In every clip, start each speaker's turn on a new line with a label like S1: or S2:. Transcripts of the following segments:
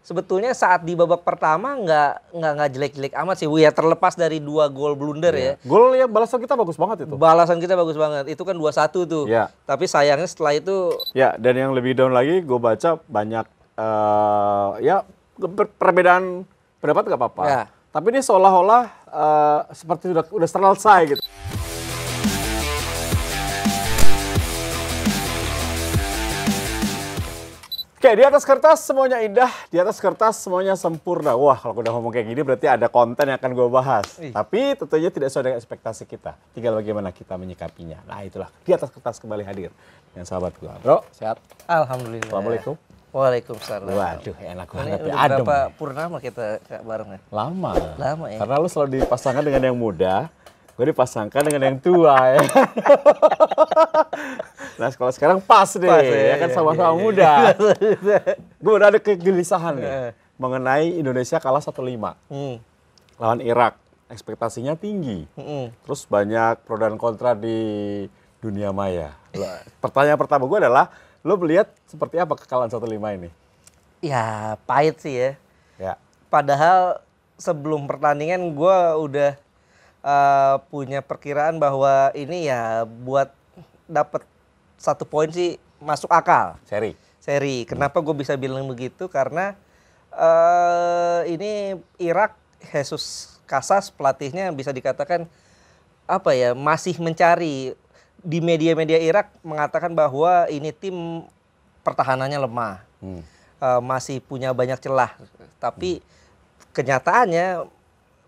S1: sebetulnya saat di babak pertama nggak jelek-jelek amat sih. Ya terlepas dari 2 gol blunder ya.
S2: Gol yang balasan kita bagus banget itu.
S1: Balasan kita bagus banget. Itu kan 2-1 tuh.
S2: Ya.
S1: Tapi sayangnya setelah itu
S2: Ya, dan yang lebih down lagi gue baca banyak perbedaan pendapat nggak apa-apa.
S1: Ya.
S2: Tapi ini seolah-olah seperti udah selesai gitu. Oke, di atas kertas semuanya indah, di atas kertas semuanya sempurna. Wah, kalau udah ngomong kayak gini berarti ada konten yang akan gue bahas. Tapi tentunya tidak sesuai dengan ekspektasi kita. Tinggal bagaimana kita menyikapinya. Nah, itulah di atas kertas kembali hadir. Yang sahabat gue. Bro, sehat?
S1: alhamdulillah.
S2: Assalamualaikum.
S1: Waalaikumsalam.
S2: Waduh, enak banget
S1: Ini
S2: ya.
S1: udah
S2: Adem.
S1: berapa purnama kita bareng ya?
S2: Lama.
S1: Lama ya.
S2: Karena lu selalu dipasangkan dengan yang muda, gue dipasangkan dengan yang tua ya. Nah, kalau sekarang pas deh, ya kan sama-sama muda. Gue udah ada kegelisahan nih mengenai Indonesia kalah 1-5 lawan Irak. Ekspektasinya tinggi. Terus banyak pro dan kontra di dunia maya. Pertanyaan pertama gue adalah, lo melihat seperti apa kekalahan 1-5 ini?
S1: Ya pahit sih ya.
S2: Ya.
S1: Padahal sebelum pertandingan gue udah punya perkiraan bahwa ini ya buat dapat 1 poin sih masuk akal. Seri. Kenapa gue bisa bilang begitu? Karena ini Irak, Jesus Casas pelatihnya bisa dikatakan apa ya, masih mencari. Di media-media Irak mengatakan bahwa ini tim pertahanannya lemah, masih punya banyak celah. Tapi kenyataannya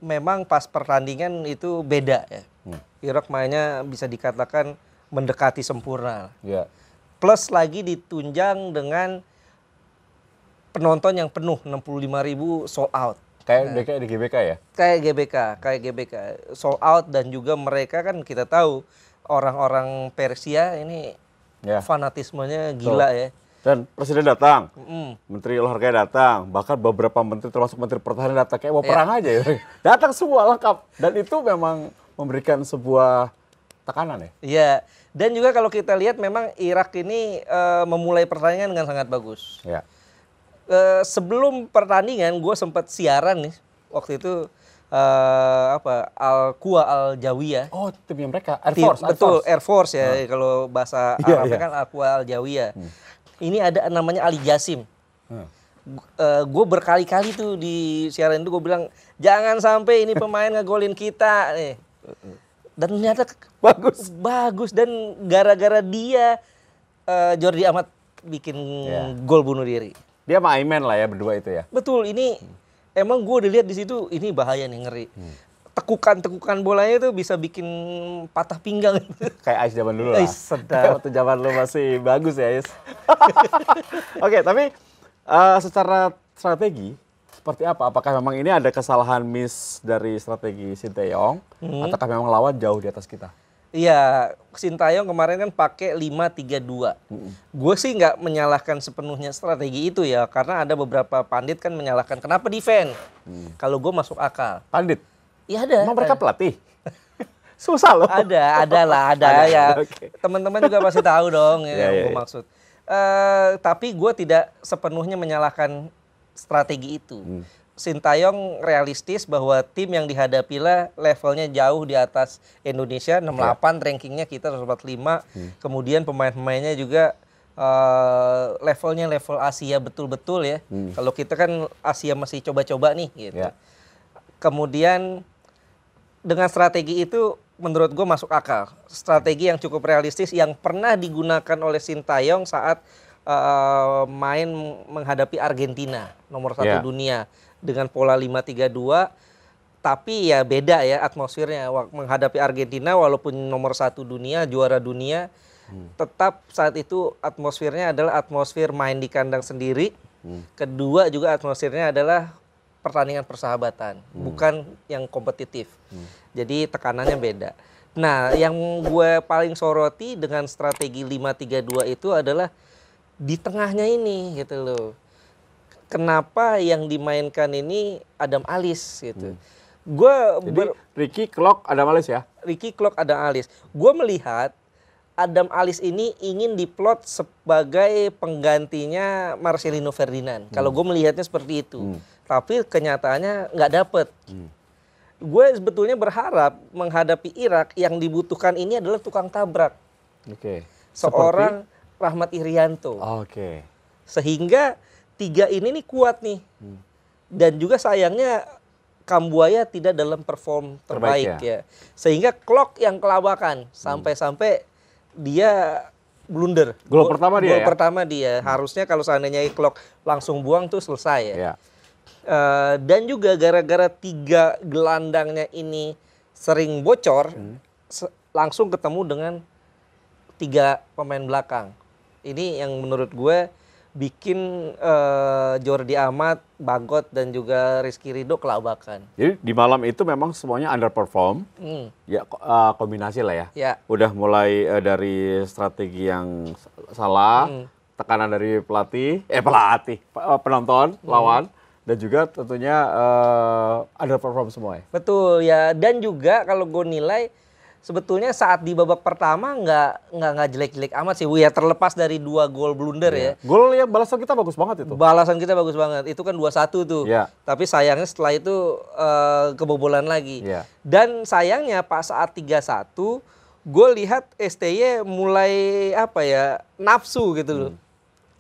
S1: memang pas pertandingan itu beda ya. Irak mainnya bisa dikatakan mendekati sempurna.
S2: Ya.
S1: Plus lagi ditunjang dengan penonton yang penuh, 65.000 sold out.
S2: Kayak di GBK ya?
S1: Kayak GBK. Sold out, dan juga mereka kan kita tahu orang-orang Persia ini fanatismenya gila ya.
S2: Dan presiden datang, menteri olahraga datang, bahkan beberapa menteri termasuk menteri pertahanan datang, kayak mau perang aja ya. Datang semua lengkap, dan itu memang memberikan sebuah tekanan ya.
S1: Iya, dan juga kalau kita lihat memang Irak ini memulai pertandingan dengan sangat bagus.
S2: Ya.
S1: Sebelum pertandingan gue sempat siaran nih waktu itu. Al-Quwa Al-Jawiyah.
S2: Oh, timnya mereka, Air Force.
S1: Betul, Air Force ya. Kalau bahasa Arabnya kan Al-Quwa Al-Jawiyah. Ini ada namanya Ali Jasim. Gue berkali-kali tuh di siaran itu gue bilang, jangan sampai ini pemain ngegolin kita nih. Dan ternyata bagus, dan gara-gara dia Jordi Amat bikin gol bunuh diri.
S2: Dia sama Aiman lah ya, berdua itu ya.
S1: Betul, ini emang gue udah lihat di situ, ini bahaya nih, ngeri. Tekukan bolanya itu bisa bikin patah pinggang.
S2: Kayak Ais zaman dulu lah.
S1: Sedap.
S2: Waktu zaman lu masih bagus ya, Ais. Oke, tapi secara strategi seperti apa? Apakah memang ini ada kesalahan miss dari strategi Sinteyong, ataukah memang lawan jauh di atas kita?
S1: Iya, Sintayong kemarin kan pakai 5-3-2. Gue sih nggak menyalahkan sepenuhnya strategi itu ya, karena ada beberapa pandit kan menyalahkan kenapa defend. Kalau gue masuk akal.
S2: Pandit?
S1: Iya ada.
S2: Emang mereka pelatih? Susah loh.
S1: Ada ya. Okay. Teman-teman juga pasti tahu dong ya, yang gue maksud. Tapi gue tidak sepenuhnya menyalahkan strategi itu. Sintayong realistis bahwa tim yang dihadapilah levelnya jauh di atas Indonesia, 68 rankingnya kita 145. Kemudian pemain-pemainnya juga levelnya level Asia betul-betul ya. Kalau kita kan Asia masih coba-coba nih gitu. Kemudian dengan strategi itu menurut gue masuk akal. Strategi yang cukup realistis yang pernah digunakan oleh Sintayong saat main menghadapi Argentina, nomor 1 dunia. Dengan pola 5-3-2, tapi ya beda ya atmosfernya. Menghadapi Argentina walaupun nomor 1 dunia, juara dunia, tetap saat itu atmosfernya adalah atmosfer main di kandang sendiri. Kedua juga atmosfernya adalah pertandingan persahabatan, bukan yang kompetitif. Jadi tekanannya beda. Nah, yang gue paling soroti dengan strategi 5-3-2 itu adalah di tengahnya ini gitu loh. Kenapa yang dimainkan ini Adam Alis gitu.
S2: Ricky, Klok, Adam Alis ya?
S1: Ricky, Klok, Adam Alis. Gue melihat Adam Alis ini ingin diplot sebagai penggantinya Marcelino Ferdinand. Kalau gue melihatnya seperti itu. Tapi kenyataannya nggak dapet. Gue sebetulnya berharap menghadapi Irak yang dibutuhkan ini adalah tukang tabrak. Seorang Rahmat Irianto. Sehingga 3 ini nih kuat nih. Dan juga sayangnya Kambuaya tidak dalam perform terbaik ya. Sehingga Klok yang kelabakan sampai-sampai dia blunder.
S2: Gol pertama dia.
S1: Gol pertama dia. Harusnya kalau seandainya Klok langsung buang tuh selesai ya. Dan juga gara-gara 3 gelandangnya ini sering bocor, langsung ketemu dengan 3 pemain belakang. Ini yang menurut gue bikin Jordi Amat, Bagot dan juga Rizky Ridho kelabakan.
S2: Jadi di malam itu memang semuanya underperform. Ya kombinasi lah ya. Udah mulai dari strategi yang salah, tekanan dari penonton lawan, dan juga tentunya underperform semua ya.
S1: Betul ya, dan juga kalau gue nilai sebetulnya saat di babak pertama nggak jelek-jelek amat sih. Ya terlepas dari 2 gol blunder ya.
S2: Gol yang balasan kita bagus banget itu.
S1: Balasan kita bagus banget. Itu kan 2-1 tuh. Tapi sayangnya setelah itu kebobolan lagi. Dan sayangnya pas saat 3-1 gue lihat STY mulai nafsu gitu loh.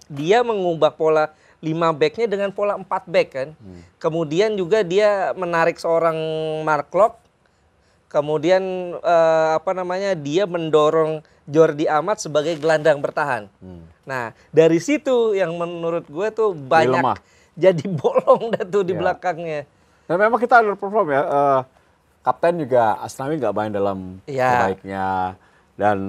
S1: Dia mengubah pola 5 backnya dengan pola 4 back kan. Kemudian juga dia menarik seorang Mark Klok. Kemudian dia mendorong Jordi Amat sebagai gelandang bertahan. Nah dari situ yang menurut gue tuh banyak jadi bolong dah tuh di belakangnya.
S2: Dan memang kita underperform ya. Kapten juga Asnawi nggak main dalam terbaiknya. Dan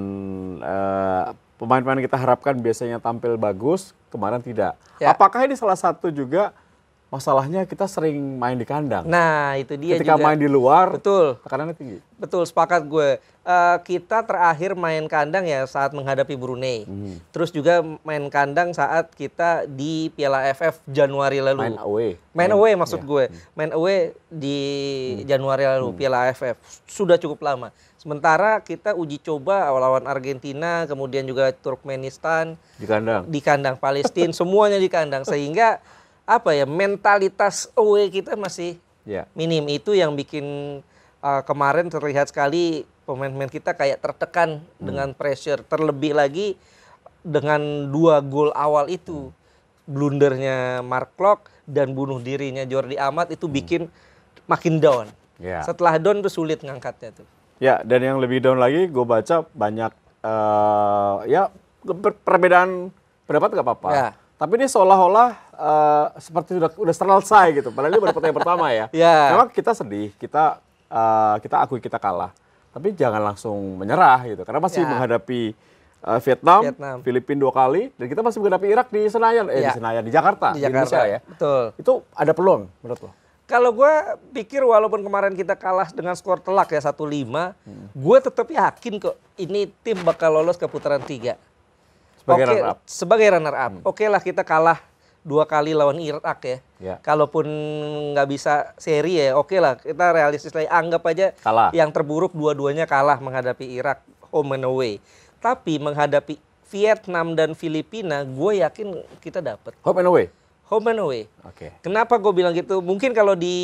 S2: pemain-pemain kita harapkan biasanya tampil bagus, kemarin tidak. Apakah ini salah satu juga masalahnya kita sering main di kandang?
S1: Nah itu dia.
S2: Ketika
S1: juga
S2: main di luar,
S1: betul,
S2: tekanannya tinggi.
S1: Betul, sepakat gue. Kita terakhir main kandang ya saat menghadapi Brunei. Terus juga main kandang saat kita di Piala AFF Januari lalu.
S2: Main away.
S1: Main away maksud gue. Main away di Januari lalu Piala AFF. Sudah cukup lama. Sementara kita uji coba lawan Argentina, kemudian juga Turkmenistan. Di kandang Palestina, semuanya di kandang. Sehingga mentalitas away kita masih minim. Itu yang bikin kemarin terlihat sekali pemain-pemain kita kayak tertekan dengan pressure. Terlebih lagi dengan 2 gol awal itu. Blundernya Mark Klok dan bunuh dirinya Jordi Amat itu bikin makin down. Setelah down tuh sulit ngangkatnya tuh.
S2: Ya, dan yang lebih down lagi gue baca banyak perbedaan pendapat nggak apa-apa. Tapi ini seolah-olah seperti udah selesai gitu. Padahal ini baru pertandingan pertama ya. Memang kita sedih, kita akui kita kalah. Tapi jangan langsung menyerah gitu. Karena masih menghadapi Vietnam, Filipina 2 kali, dan kita masih menghadapi Irak di Senayan, di Jakarta, di Indonesia ya.
S1: Betul.
S2: Itu ada peluang menurut lo?
S1: Kalau gue pikir walaupun kemarin kita kalah dengan skor telak ya 1-5, gue tetap yakin kok ini tim bakal lolos ke putaran 3. Sebagai runner up. Oke lah kita kalah 2 kali lawan Irak ya. Kalaupun nggak bisa seri ya oke lah kita realistis lagi. Anggap aja kalah. Yang terburuk dua-duanya kalah menghadapi Irak home and away. Tapi menghadapi Vietnam dan Filipina gue yakin kita dapat.
S2: Home and away?
S1: Home and away. Kenapa gue bilang gitu? Mungkin kalau di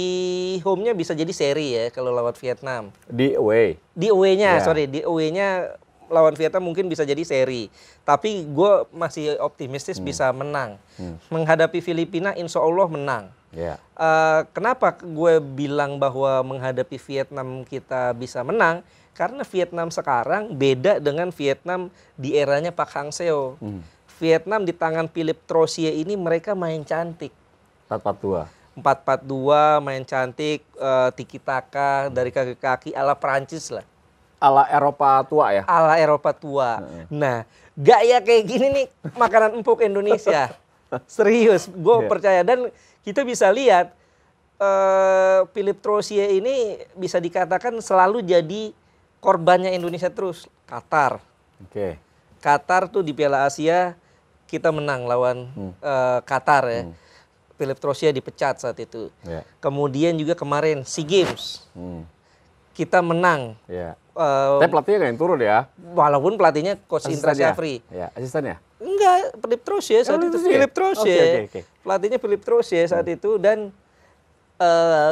S1: home-nya bisa jadi seri ya kalau lawan Vietnam.
S2: Di away?
S1: Di away-nya, di away-nya lawan Vietnam mungkin bisa jadi seri. Tapi gue masih optimistis bisa menang. Menghadapi Filipina insya Allah menang. Kenapa gue bilang bahwa menghadapi Vietnam kita bisa menang? Karena Vietnam sekarang beda dengan Vietnam di eranya Pak Hang Seo. Vietnam di tangan Philippe Troussier ini mereka main cantik.
S2: 4-4-2.
S1: 4-4-2 main cantik, tiki taka dari kaki ke kaki ala Prancis lah.
S2: Ala Eropa tua ya?
S1: Ala Eropa tua. Nah, gaya kayak gini nih makanan empuk Indonesia. Serius, gue percaya. Dan kita bisa lihat Philippe Troussier ini bisa dikatakan selalu jadi korbannya Indonesia terus. Qatar. Qatar tuh di Piala Asia kita menang lawan Qatar ya. Philippe Troussier dipecat saat itu. Kemudian juga kemarin SEA Games kita menang
S2: Tapi pelatihnya nggak yang turun ya?
S1: Walaupun pelatihnya Coach Indra Syafri.
S2: Ya, asistennya?
S1: Enggak, Philip Trosye saat itu. Philip Trosye.
S2: Okay.
S1: Pelatihnya Philip Trosye saat itu dan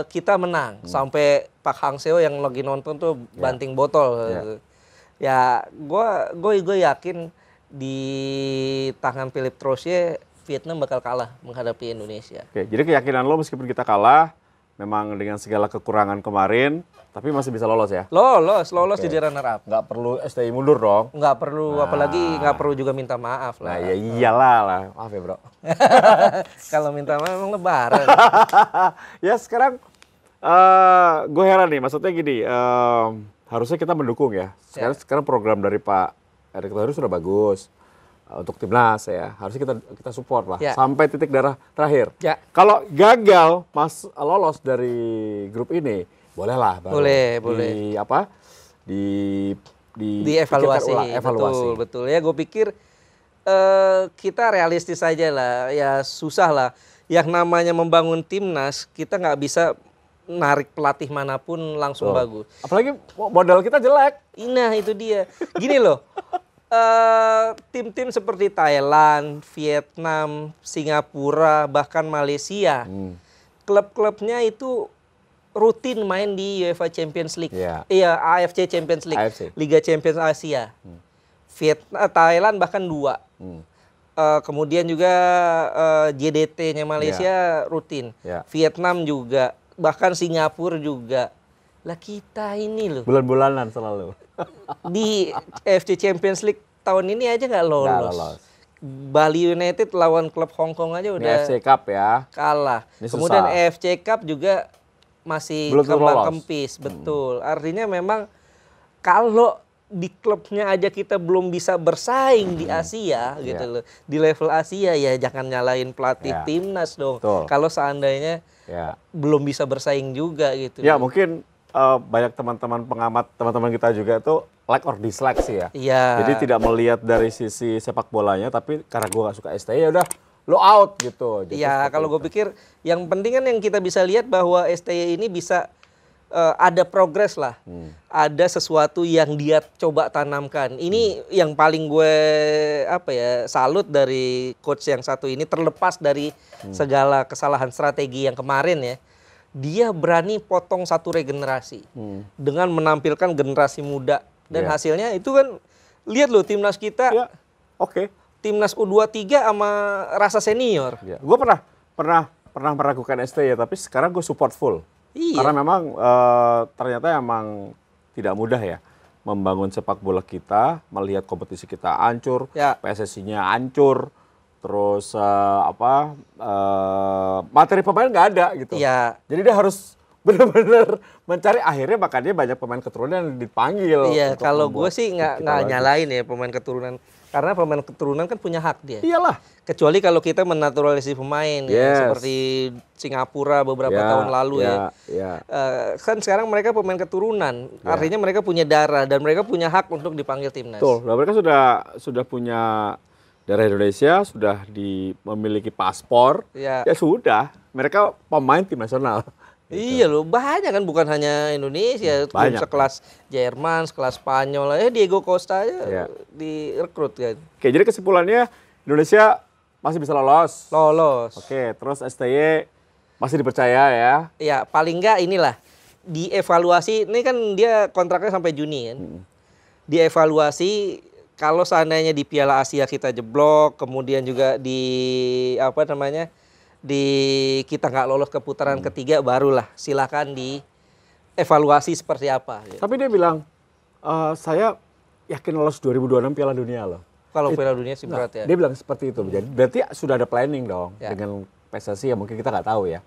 S1: kita menang. Sampai Pak Hang Seo yang lagi nonton tuh banting botol. Ya, gue yakin di tangan Philip Trosye Vietnam bakal kalah menghadapi Indonesia.
S2: Oke, jadi keyakinan lo meskipun kita kalah, memang dengan segala kekurangan kemarin, tapi masih bisa lolos ya?
S1: Lolos jadi runner up.
S2: Nggak perlu STI mundur dong?
S1: Nggak perlu, apalagi nggak perlu juga minta maaf lah.
S2: Nah ya iyalah lah, maaf ya bro.
S1: Kalau minta maaf emang lebaran.
S2: Ya sekarang gue heran nih, maksudnya gini, harusnya kita mendukung ya. Sekarang program dari Pak Erick Thohir sudah bagus untuk timnas ya. Harusnya kita support lah sampai titik darah terakhir. Kalau gagal lolos dari grup ini, bolehlah baru
S1: boleh.
S2: Di
S1: evaluasi. Betul. Ya gue pikir kita realistis aja lah. Ya susah lah. Yang namanya membangun timnas, kita nggak bisa narik pelatih manapun langsung bagus.
S2: Apalagi modal kita jelek.
S1: Nah itu dia. Gini loh, tim-tim seperti Thailand, Vietnam, Singapura, bahkan Malaysia, klub-klubnya itu rutin main di UEFA Champions League. Iya, AFC Champions League, Liga Champions Asia. Thailand bahkan 2. Kemudian juga JDT-nya Malaysia rutin. Vietnam juga. Bahkan Singapura juga. Lah kita ini loh.
S2: Bulan-bulanan selalu.
S1: Di AFC Champions League tahun ini aja nggak lolos. Bali United lawan klub Hong Kong aja udah
S2: AFC Cup ya.
S1: Kalah. Kemudian AFC Cup juga masih kembang kempis. Betul. Artinya memang kalau di klubnya aja kita belum bisa bersaing di Asia gitu loh. Di level Asia ya jangan nyalain pelatih timnas dong. Kalau seandainya belum bisa bersaing juga gitu.
S2: Ya mungkin banyak teman-teman pengamat, teman-teman kita juga tuh like or dislike sih ya. Jadi tidak melihat dari sisi sepak bolanya, tapi karena gue gak suka STI ya udah lo out gitu.
S1: Iya, kalau gue pikir yang penting kan yang kita bisa lihat bahwa STI ini bisa ada progres lah. Ada sesuatu yang dia coba tanamkan. Ini yang paling gue salut dari coach yang satu ini, terlepas dari segala kesalahan strategi yang kemarin ya. Dia berani potong satu regenerasi dengan menampilkan generasi muda dan hasilnya itu kan lihat loh timnas kita. Timnas U23 sama rasa senior.
S2: Gue pernah meragukan STI ya, tapi sekarang gue support full. Karena memang ternyata emang tidak mudah ya membangun sepak bola kita, melihat kompetisi kita hancur, PSSI-nya hancur, terus materi pemain nggak ada gitu. Jadi dia harus benar-benar mencari, akhirnya makanya banyak pemain keturunan yang dipanggil.
S1: Kalau gue sih nggak nyalain ya pemain keturunan. Karena pemain keturunan kan punya hak dia.
S2: Iyalah.
S1: Kecuali kalau kita menaturalisasi pemain ya, seperti Singapura beberapa tahun lalu kan sekarang mereka pemain keturunan. Artinya mereka punya darah dan mereka punya hak untuk dipanggil timnas.
S2: Betul. Dan mereka sudah punya darah Indonesia, sudah memiliki paspor. Ya sudah, mereka pemain tim nasional.
S1: Iya loh, banyak kan, bukan hanya Indonesia, tim sekelas Jerman, sekelas Spanyol, Diego Costa aja direkrut kan.
S2: Oke, jadi kesimpulannya Indonesia masih bisa lolos. Oke, terus STY masih dipercaya ya?
S1: Ya, paling enggak inilah dievaluasi. Ini kan dia kontraknya sampai Juni kan. Dievaluasi kalau seandainya di Piala Asia kita jeblok, kemudian juga di kita nggak lolos ke putaran ketiga, barulah silakan dievaluasi seperti apa. Gitu.
S2: Tapi dia bilang, saya yakin lolos 2026 Piala Dunia loh.
S1: Kalau Piala Dunia sih berat ya.
S2: Dia bilang seperti itu. Jadi berarti sudah ada planning dong dengan PSSI, ya mungkin kita nggak tahu ya.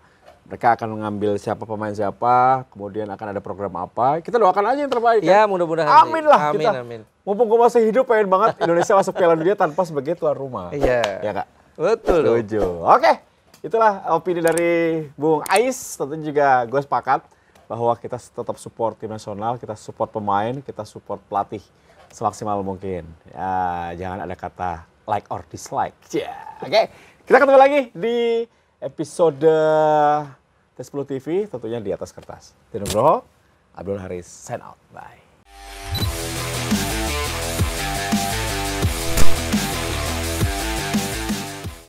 S2: Mereka akan mengambil siapa pemain siapa, kemudian akan ada program apa. Kita doakan aja yang terbaik.
S1: Ya mudah-mudahan.
S2: Amin lah kita. Amin. Mumpung gue masih hidup, pengen banget Indonesia masuk Piala Dunia tanpa sebagai tuan rumah.
S1: Iya.
S2: Ya Kak?
S1: Betul.
S2: Setuju. Oke. Itulah opini dari Bung Ais. Tentunya juga gue sepakat bahwa kita tetap support tim nasional, kita support pemain, kita support pelatih semaksimal mungkin. Ya, jangan ada kata like or dislike. Oke, kita ketemu lagi di episode Tes 10 TV, tentunya di atas kertas. Tino Bro, Abdul Haris, sign out. Bye.